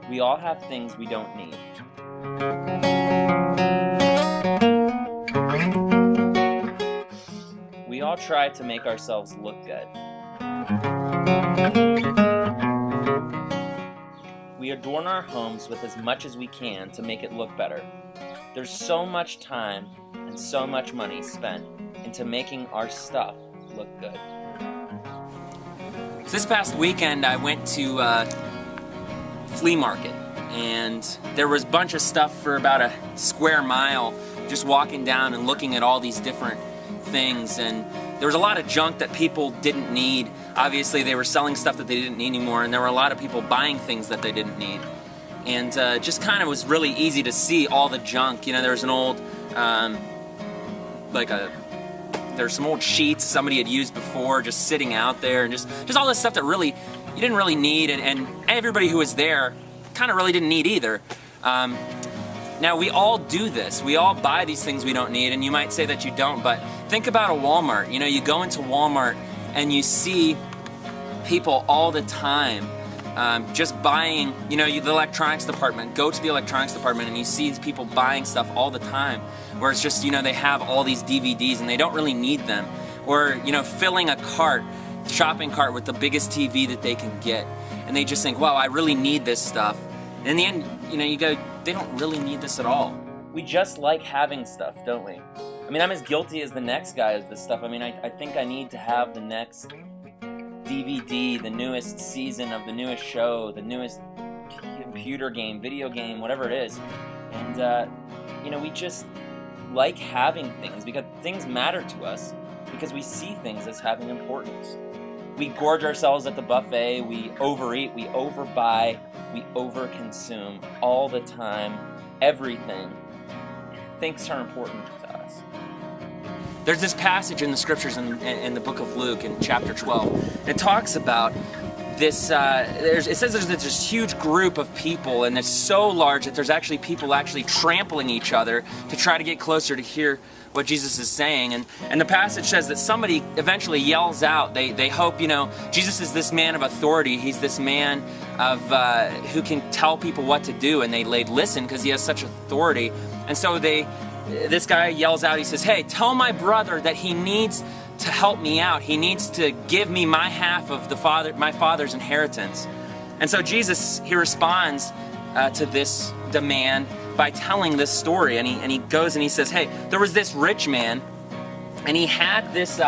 We all have things we don't need. We all try to make ourselves look good. We adorn our homes with as much as we can to make it look better. There's so much time and so much money spent into making our stuff look good. So this past weekend I went to flea market, and there was a bunch of stuff for about a square mile, just walking down and looking at all these different things, and there was a lot of junk that people didn't need. Obviously they were selling stuff that they didn't need anymore, and there were a lot of people buying things that they didn't need, and just kind of was really easy to see all the junk. You know, there's an old there's some old sheets somebody had used before just sitting out there, and just all this stuff that really you didn't really need, and everybody who was there kind of really didn't need either. Now we all do this. We all buy these things we don't need, and you might say that you don't, but think about a Walmart. You know, you go into Walmart and you see people all the time just buying, you know, the electronics department. Go to the electronics department and you see people buying stuff all the time, where it's just, you know, they have all these DVDs and they don't really need them. Or, you know, filling a shopping cart with the biggest TV that they can get, and they just think, wow, I really need this stuff. And in the end, you know, you go, they don't really need this at all. We just like having stuff, don't we? I mean, I'm as guilty as the next guy of this stuff. I mean, I think I need to have the next DVD, the newest season of the newest show, the newest computer game, video game, whatever it is. And, you know, we just like having things because things matter to us, because we see things as having importance. We gorge ourselves at the buffet, we overeat, we overbuy, we overconsume all the time, everything. Things are important to us. There's this passage in the scriptures in the book of Luke in chapter 12. It talks about this, it says there's this huge group of people, and it's so large that there's actually people trampling each other to try to get closer to hear what Jesus is saying. And the passage says that somebody eventually yells out, they hope, you know, Jesus is this man of authority, he's this man of who can tell people what to do, and they listen because he has such authority. And so this guy yells out, he says, hey, tell my brother that he needs to help me out. He needs to give me my half of my father's inheritance. And so Jesus, he responds to this demand by telling this story, and he goes and he says, hey, there was this rich man, and he had this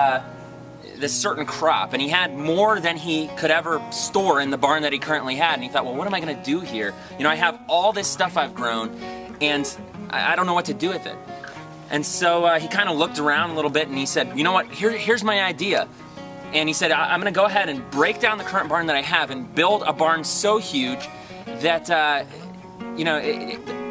certain crop, and he had more than he could ever store in the barn that he currently had. And he thought, well, what am I going to do here? You know, I have all this stuff I've grown, and I don't know what to do with it. And so he kind of looked around a little bit, and he said, you know what, here's my idea. And he said, I'm going to go ahead and break down the current barn that I have and build a barn so huge that, you know,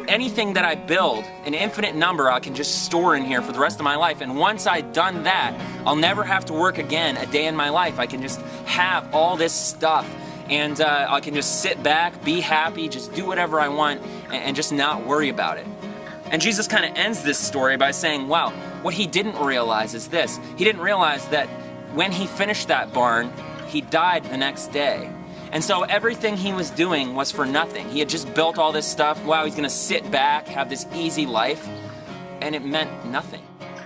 anything that I build, an infinite number, I can just store in here for the rest of my life. And once I've done that, I'll never have to work again a day in my life. I can just have all this stuff, and I can just sit back, be happy, just do whatever I want, and just not worry about it. And Jesus kind of ends this story by saying, wow, what he didn't realize is this. He didn't realize that when he finished that barn, he died the next day. And so everything he was doing was for nothing. He had just built all this stuff. Wow, he's going to sit back, have this easy life, and it meant nothing.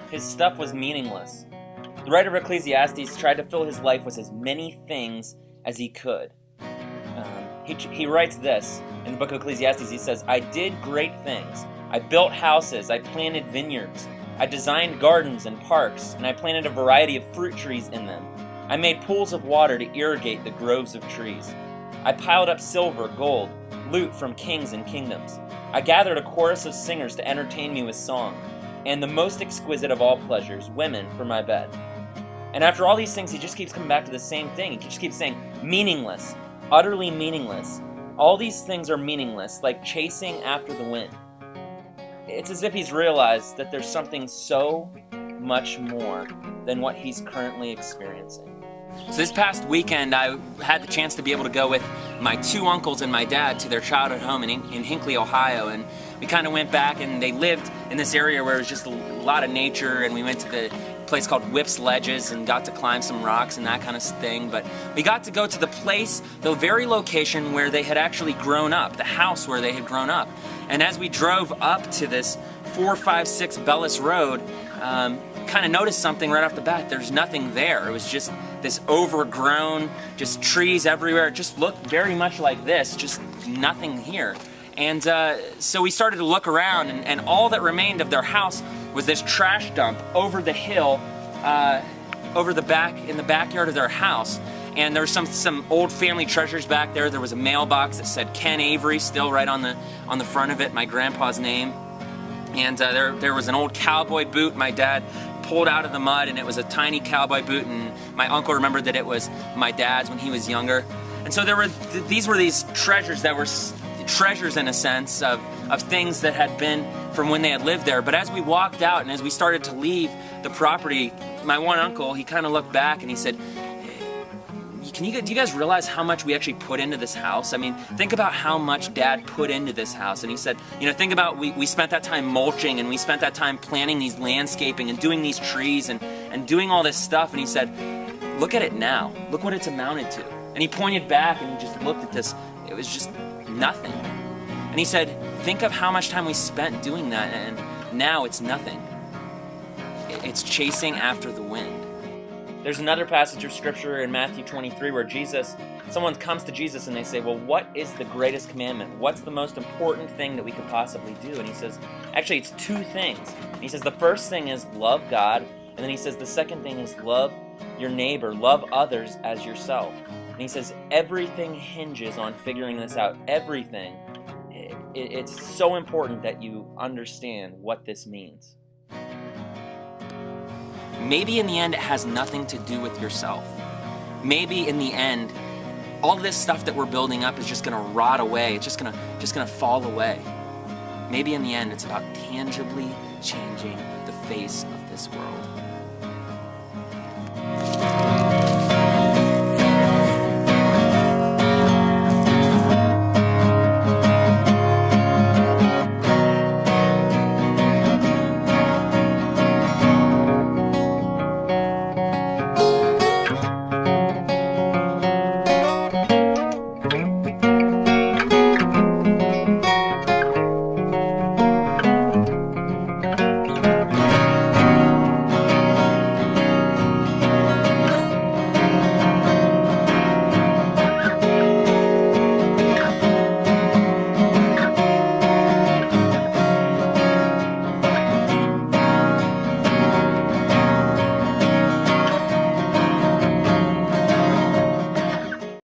His stuff was meaningless. The writer of Ecclesiastes tried to fill his life with as many things as he could. He writes this in the book of Ecclesiastes. He says, I did great things. I built houses, I planted vineyards, I designed gardens and parks, and I planted a variety of fruit trees in them. I made pools of water to irrigate the groves of trees. I piled up silver, gold, loot from kings and kingdoms. I gathered a chorus of singers to entertain me with song, and the most exquisite of all pleasures, women for my bed. And after all these things, he just keeps coming back to the same thing. He just keeps saying, meaningless, utterly meaningless. All these things are meaningless, like chasing after the wind. It's as if he's realized that there's something so much more than what he's currently experiencing. So this past weekend, I had the chance to be able to go with my two uncles and my dad to their childhood home in Hinckley, Ohio, and we kind of went back, and they lived in this area where it was just a lot of nature, and we went to the place called Whip's Ledges and got to climb some rocks and that kind of thing. But we got to go to the place, the very location where they had actually grown up, the house where they had grown up. And as we drove up to this 456 Bellis Road, kind of noticed something right off the bat. There's nothing there. It was just this overgrown, just trees everywhere. It just looked very much like this, just nothing here. And so we started to look around, and all that remained of their house was this trash dump over the hill, over the back, in the backyard of their house. And there were some old family treasures back there. There was a mailbox that said Ken Avery still right on the front of it, my grandpa's name. And there was an old cowboy boot my dad pulled out of the mud, and it was a tiny cowboy boot, and my uncle remembered that it was my dad's when he was younger. And so there were these treasures that were treasures in a sense of things that had been from when they had lived there. But as we walked out and as we started to leave the property, my one uncle, he kind of looked back and he said, do you guys realize how much we actually put into this house? I mean, think about how much Dad put into this house. And he said, think about we spent that time mulching, and we spent that time planting these landscaping and doing these trees and doing all this stuff. And he said, look at it now. Look what it's amounted to. And he pointed back and he just looked at this. It was just nothing. And he said, think of how much time we spent doing that, and now it's nothing. It's chasing after the wind. There's another passage of scripture in Matthew 23 where someone comes to Jesus and they say, well, what is the greatest commandment? What's the most important thing that we could possibly do? And he says, actually, it's two things. And he says the first thing is love God, and then he says the second thing is love your neighbor, love others as yourself. And he says everything hinges on figuring this out. Everything. It's so important that you understand what this means. Maybe in the end it has nothing to do with yourself. Maybe in the end, all this stuff that we're building up is just gonna rot away. It's just gonna fall away. Maybe in the end it's about tangibly changing the face of this world.